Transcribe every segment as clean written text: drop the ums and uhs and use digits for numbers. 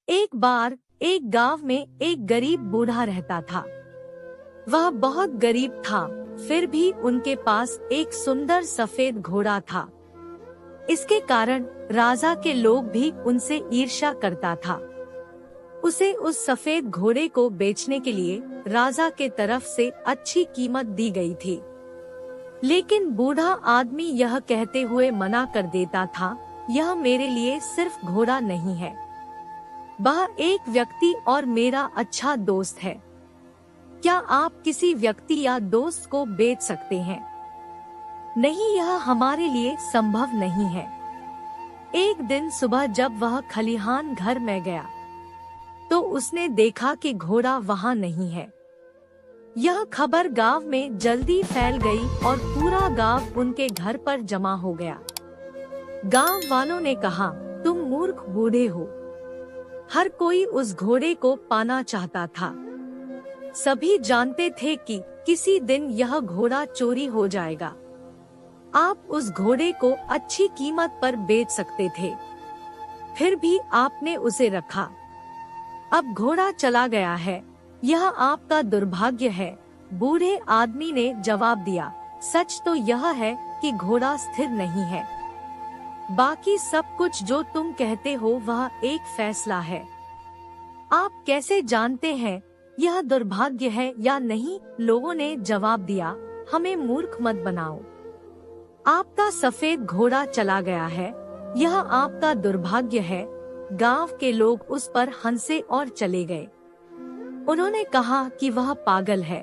एक बार एक गांव में एक गरीब बूढ़ा रहता था। वह बहुत गरीब था, फिर भी उनके पास एक सुंदर सफेद घोड़ा था। इसके कारण राजा के लोग भी उनसे ईर्ष्या करता था। उसे उस सफेद घोड़े को बेचने के लिए राजा के तरफ से अच्छी कीमत दी गई थी, लेकिन बूढ़ा आदमी यह कहते हुए मना कर देता था, यह मेरे लिए सिर्फ घोड़ा नहीं है, वह एक व्यक्ति और मेरा अच्छा दोस्त है। क्या आप किसी व्यक्ति या दोस्त को बेच सकते हैं? नहीं, यह हमारे लिए संभव नहीं है। एक दिन सुबह जब वह खलिहान घर में गया तो उसने देखा कि घोड़ा वहां नहीं है। यह खबर गांव में जल्दी फैल गई और पूरा गांव उनके घर पर जमा हो गया। गांव वालों ने कहा, तुम मूर्ख बूढ़े हो। हर कोई उस घोड़े को पाना चाहता था। सभी जानते थे कि किसी दिन यह घोड़ा चोरी हो जाएगा। आप उस घोड़े को अच्छी कीमत पर बेच सकते थे, फिर भी आपने उसे रखा। अब घोड़ा चला गया है, यह आपका दुर्भाग्य है। बूढ़े आदमी ने जवाब दिया, सच तो यह है कि घोड़ा स्थिर नहीं है। बाकी सब कुछ जो तुम कहते हो वह एक फैसला है। आप कैसे जानते हैं यह दुर्भाग्य है या नहीं? लोगों ने जवाब दिया, हमें मूर्ख मत बनाओ। आपका सफेद घोड़ा चला गया है, यह आपका दुर्भाग्य है। गांव के लोग उस पर हंसे और चले गए। उन्होंने कहा कि वह पागल है,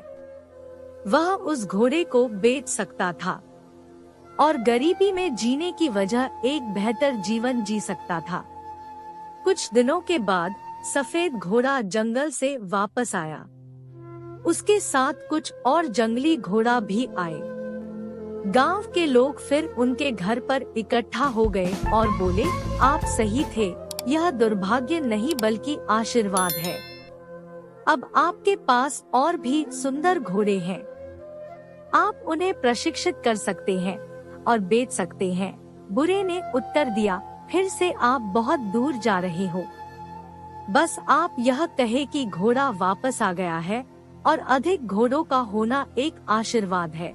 वह उस घोड़े को बेच सकता था और गरीबी में जीने की वजह एक बेहतर जीवन जी सकता था। कुछ दिनों के बाद सफेद घोड़ा जंगल से वापस आया। उसके साथ कुछ और जंगली घोड़ा भी आए। गांव के लोग फिर उनके घर पर इकट्ठा हो गए और बोले, आप सही थे, यह दुर्भाग्य नहीं बल्कि आशीर्वाद है। अब आपके पास और भी सुंदर घोड़े हैं, आप उन्हें प्रशिक्षित कर सकते हैं और बेच सकते हैं। बुरे ने उत्तर दिया, फिर से आप बहुत दूर जा रहे हो। बस आप यह कहे कि घोड़ा वापस आ गया है और अधिक घोड़ों का होना एक आशीर्वाद है।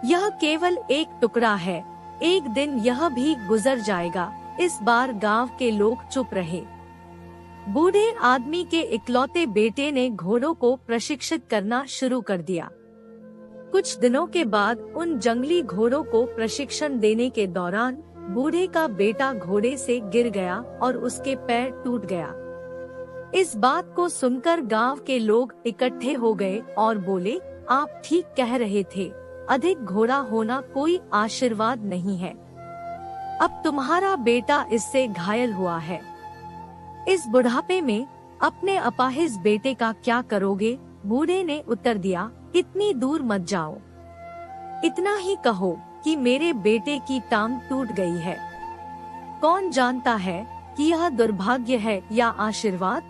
यह केवल एक टुकड़ा है, एक दिन यह भी गुजर जाएगा। इस बार गांव के लोग चुप रहे। बूढ़े आदमी के इकलौते बेटे ने घोड़ों को प्रशिक्षित करना शुरू कर दिया। कुछ दिनों के बाद उन जंगली घोड़ों को प्रशिक्षण देने के दौरान बूढ़े का बेटा घोड़े से गिर गया और उसके पैर टूट गया। इस बात को सुनकर गांव के लोग इकट्ठे हो गए और बोले, आप ठीक कह रहे थे, अधिक घोड़ा होना कोई आशीर्वाद नहीं है। अब तुम्हारा बेटा इससे घायल हुआ है। इस बुढ़ापे में अपने अपाहिज बेटे का क्या करोगे? बूढ़े ने उत्तर दिया, इतनी दूर मत जाओ, इतना ही कहो कि मेरे बेटे की टांग टूट गई है। कौन जानता है कि यह दुर्भाग्य है या आशीर्वाद?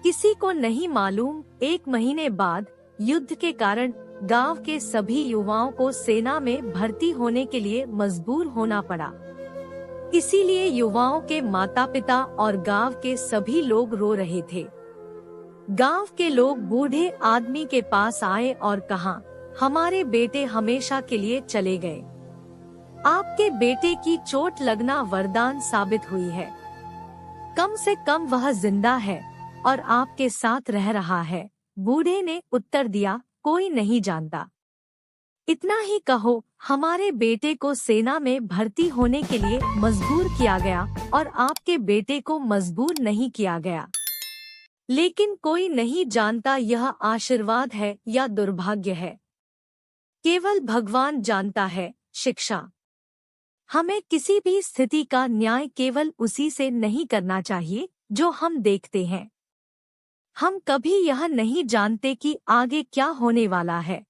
किसी को नहीं मालूम। एक महीने बाद युद्ध के कारण गांव के सभी युवाओं को सेना में भर्ती होने के लिए मजबूर होना पड़ा। इसीलिए युवाओं के माता पिता और गांव के सभी लोग रो रहे थे। गांव के लोग बूढ़े आदमी के पास आए और कहा, हमारे बेटे हमेशा के लिए चले गए। आपके बेटे की चोट लगना वरदान साबित हुई है। कम से कम वह जिंदा है और आपके साथ रह रहा है। बूढ़े ने उत्तर दिया, कोई नहीं जानता। इतना ही कहो, हमारे बेटे को सेना में भर्ती होने के लिए मजबूर किया गया और आपके बेटे को मजबूर नहीं किया गया। लेकिन कोई नहीं जानता यह आशीर्वाद है या दुर्भाग्य है। केवल भगवान जानता है। शिक्षा, हमें किसी भी स्थिति का न्याय केवल उसी से नहीं करना चाहिए जो हम देखते हैं। हम कभी यह नहीं जानते कि आगे क्या होने वाला है।